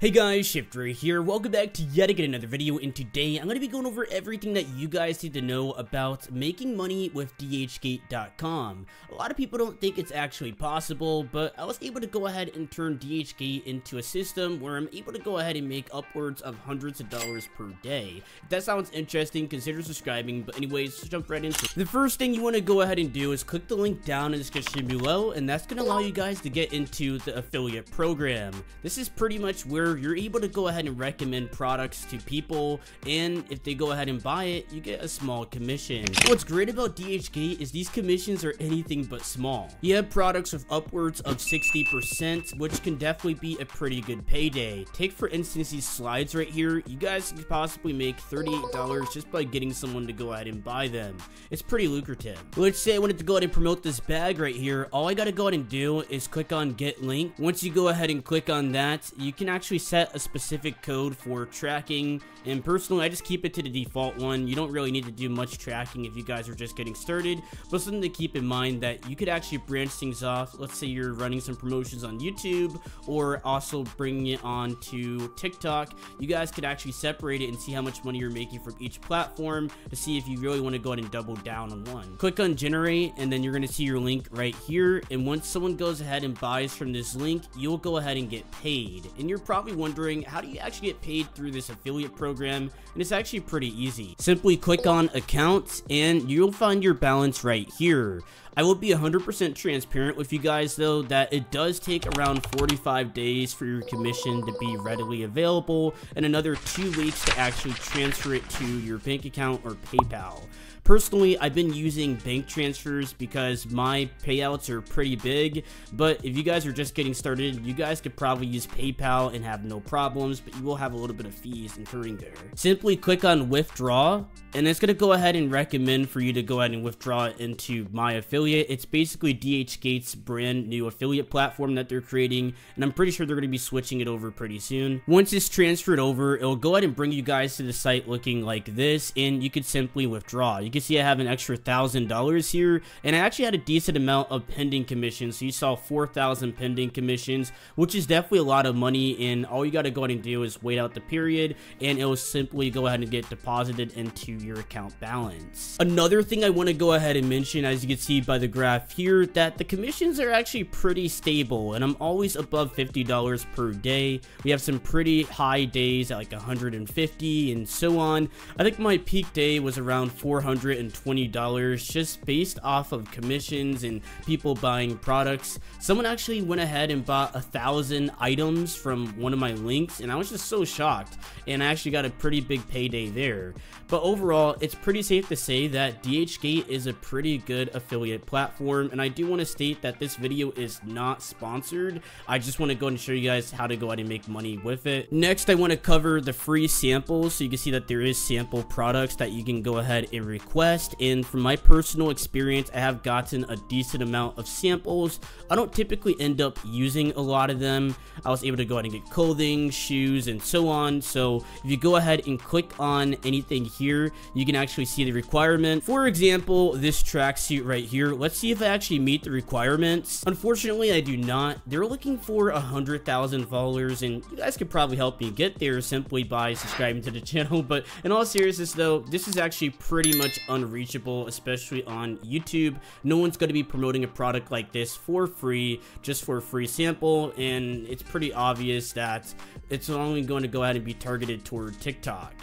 Hey guys, Shifter here. Welcome back to yet again another video, and today I'm going to be going over everything that you guys need to know about making money with Dhgate.com. A lot of people don't think it's actually possible, but I was able to go ahead and turn Dhgate into a system where I'm able to go ahead and make upwards of hundreds of dollars per day. If that sounds interesting, consider subscribing, but anyways, let's jump right into it. The first thing you want to go ahead and do is click the link down in the description below, and that's going to allow you guys to get into the affiliate program. This is pretty much where you're able to go ahead and recommend products to people, and if they go ahead and buy it, you get a small commission. What's great about Dhgate is these commissions are anything but small. You have products with upwards of 60%, which can definitely be a pretty good payday. Take for instance these slides right here. You guys could possibly make $38 just by getting someone to go ahead and buy them. It's pretty lucrative. Let's say I wanted to go ahead and promote this bag right here. All I gotta go ahead and do is click on get link. Once you go ahead and click on that, you can actually set a specific code for tracking, and personally I just keep it to the default one. You don't really need to do much tracking if you guys are just getting started, but something to keep in mind that you could actually branch things off. Let's say you're running some promotions on YouTube or also bringing it on to TikTok. You guys could actually separate it and see how much money you're making from each platform to see if you really want to go ahead and double down on one. Click on generate, and then you're going to see your link right here, and once someone goes ahead and buys from this link, you'll go ahead and get paid. And you're probably wondering, how do you actually get paid through this affiliate program? And it's actually pretty easy. Simply click on accounts and you'll find your balance right here. I will be 100% transparent with you guys though that it does take around 45 days for your commission to be readily available and another 2 weeks to actually transfer it to your bank account or PayPal. Personally, I've been using bank transfers because my payouts are pretty big, but if you guys are just getting started, you guys could probably use PayPal and have no problems, but you will have a little bit of fees incurring there. Simply click on withdraw, and it's going to go ahead and recommend for you to go ahead and withdraw it into my affiliate. It's basically Dhgate's brand new affiliate platform that they're creating, and I'm pretty sure they're going to be switching it over pretty soon. Once it's transferred over, it'll go ahead and bring you guys to the site looking like this, and you could simply withdraw. You can see I have an extra $1,000 here, and I actually had a decent amount of pending commissions. So you saw 4,000 pending commissions, which is definitely a lot of money, and all you got to go ahead and do is wait out the period, and it will simply go ahead and get deposited into your account balance. Another thing I want to go ahead and mention, as you can see by the graph here, that the commissions are actually pretty stable, and I'm always above $50 per day. We have some pretty high days at like 150 and so on. I think my peak day was around $420 just based off of commissions and people buying products. Someone actually went ahead and bought 1,000 items from one of my links, and I was just so shocked, and I actually got a pretty big payday there. But overall, it's pretty safe to say that Dhgate is a pretty good affiliate platform, and I do want to state that this video is not sponsored. I just want to go and show you guys how to go ahead and make money with it. Next, I want to cover the free samples, so you can see that there is sample products that you can go ahead and request, and from my personal experience, I have gotten a decent amount of samples. I don't typically end up using a lot of them. I was able to go ahead and get clothing, shoes, and so on. So if you go ahead and click on anything here, you can actually see the requirement. For example, this tracksuit right here. Let's see if I actually meet the requirements. Unfortunately, I do not. They're looking for 100,000 followers, and you guys could probably help me get there simply by subscribing to the channel. But in all seriousness though, this is actually pretty much unreachable, especially on YouTube. No one's going to be promoting a product like this for free, just for a free sample, and it's pretty obvious that it's only going to go ahead and be targeted toward TikTok.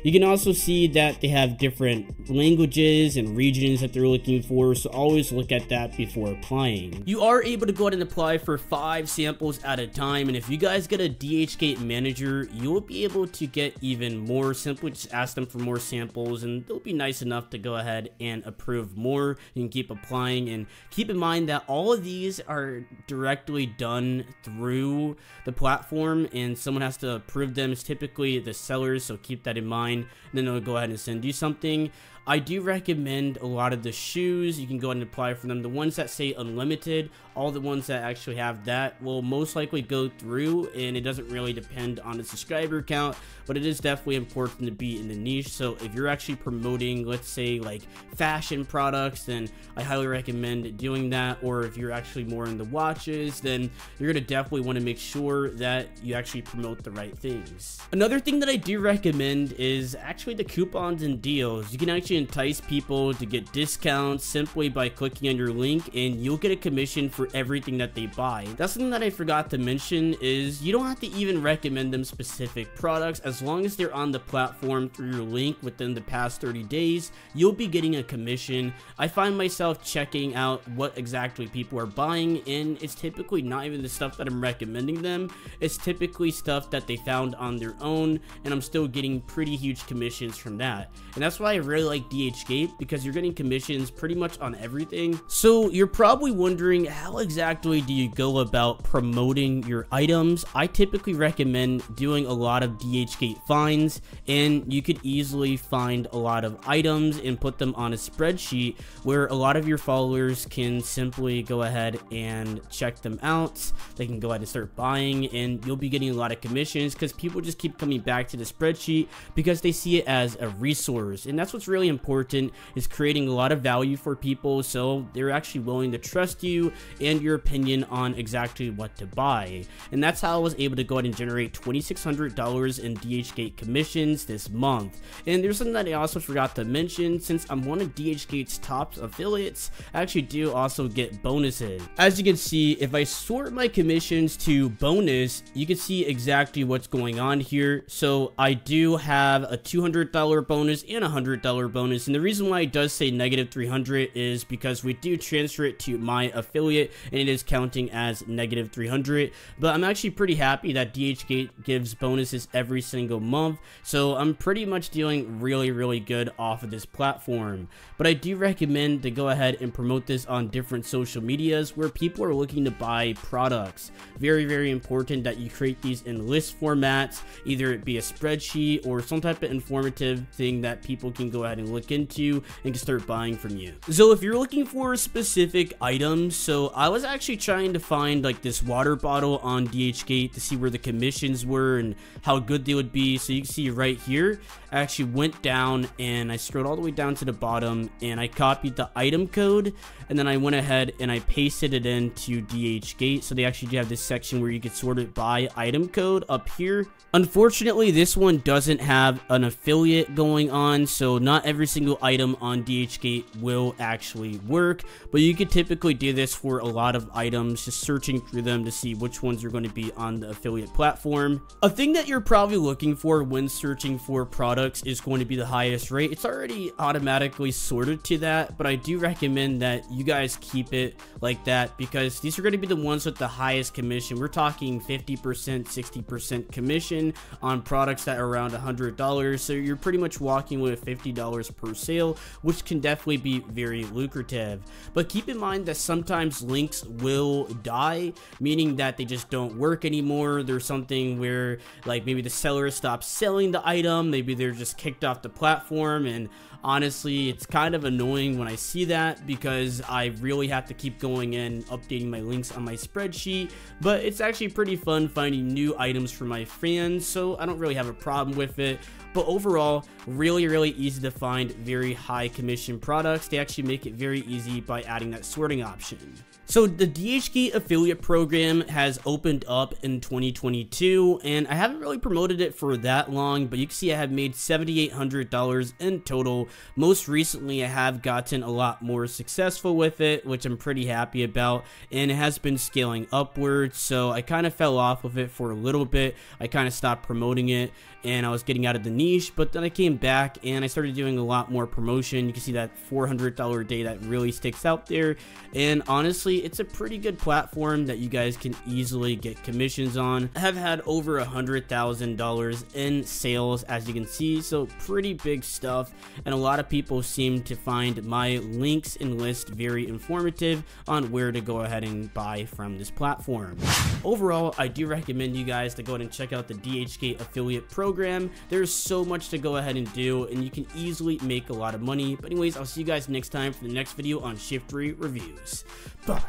You can also see that they have different languages and regions that they're looking for, so always look at that before applying. You are able to go ahead and apply for 5 samples at a time, and if you guys get a Dhgate manager, you'll be able to get even more. Simply just ask them for more samples, and they'll be nice enough to go ahead and approve more. You can keep applying, and keep in mind that all of these are directly done through the platform, and someone has to approve them. It's typically the sellers, so keep that in mind. Then they'll go ahead and send you something. I do recommend a lot of the shoes. You can go ahead and apply for them. The ones that say unlimited, all the ones that actually have that will most likely go through, and it doesn't really depend on the subscriber count, but it is definitely important to be in the niche. So if you're actually promoting, let's say like fashion products, then I highly recommend doing that. Or if you're actually more in the watches, then you're gonna definitely want to make sure that you actually promote the right things. Another thing that I do recommend is actually the coupons and deals. You can actually entice people to get discounts simply by clicking on your link, and you'll get a commission for everything that they buy. That's something that I forgot to mention, is you don't have to even recommend them specific products. As long as they're on the platform through your link within the past 30 days, you'll be getting a commission. I find myself checking out what exactly people are buying, and it's typically not even the stuff that I'm recommending them. It's typically stuff that they found on their own, and I'm still getting pretty huge commissions from that. And that's why I really like Dhgate, because you're getting commissions pretty much on everything. So you're probably wondering, how exactly do you go about promoting your items? I typically recommend doing a lot of Dhgate finds, and you could easily find a lot of items and put them on a spreadsheet where a lot of your followers can simply go ahead and check them out. They can go ahead and start buying, and you'll be getting a lot of commissions because people just keep coming back to the spreadsheet because they see it as a resource. And that's what's really important, is creating a lot of value for people so they're actually willing to trust you and your opinion on exactly what to buy. And that's how I was able to go ahead and generate $2,600 in Dhgate commissions this month. And there's something that I also forgot to mention. Since I'm one of Dhgate's top affiliates, I actually do also get bonuses. As you can see, if I sort my commissions to bonus, you can see exactly what's going on here. So I do have a $200 bonus and a $100 bonus, and the reason why it does say negative 300 is because we do transfer it to my affiliate and it is counting as negative 300. But I'm actually pretty happy that Dhgate gives bonuses every single month, so I'm pretty much doing really good off of this platform. But I do recommend to go ahead and promote this on different social medias where people are looking to buy products. Very important that you create these in list formats, either it be a spreadsheet or some type of informative thing that people can go ahead and look into and can start buying from you. So if you're looking for specific items, so I was actually trying to find like this water bottle on Dhgate to see where the commissions were and how good they would be. So you can see right here, I actually went down and I scrolled all the way down to the bottom and I copied the item code, and then I went ahead and I pasted it into Dhgate. So they actually do have this section where you can sort it by item code up here. Unfortunately, this one doesn't have an affiliate going on, so not every single item on Dhgate will actually work, but you could typically do this for a lot of items, just searching through them to see which ones are going to be on the affiliate platform. A thing that you're probably looking for when searching for products is going to be the highest rate. It's already automatically sorted to that, but I do recommend that you guys keep it like that because these are going to be the ones with the highest commission. We're talking 50%, 60% commission on products that are around $100, so you're pretty much walking with $50 per sale, which can definitely be very lucrative. But keep in mind that sometimes links will die, meaning that they just don't work anymore. There's something where like maybe the seller stops selling the item, maybe they're just kicked off the platform, and honestly, it's kind of annoying when I see that because I really have to keep going in updating my links on my spreadsheet. But it's actually pretty fun finding new items for my fans, so I don't really have a problem with it. But overall, really easy to find very high commission products. They actually make it very easy by adding that sorting option. So the Dhgate affiliate program has opened up in 2022, and I haven't really promoted it for that long, but you can see I have made $7,800 in total. Most recently, I have gotten a lot more successful with it, which I'm pretty happy about, and it has been scaling upwards. So I kind of fell off of it for a little bit. I kind of stopped promoting it, and I was getting out of the niche, but then I came back and I started doing a lot more promotion. You can see that $400 day that really sticks out there, and honestly, it's a pretty good platform that you guys can easily get commissions on. I have had over $100,000 in sales, as you can see, so pretty big stuff, and a lot of people seem to find my links and list very informative on where to go ahead and buy from this platform. Overall, I do recommend you guys to go ahead and check out the Dhgate affiliate program. There's so much to go ahead and do, and you can easily actually make a lot of money. But anyways, I'll see you guys next time for the next video on Shift3 Reviews. Bye.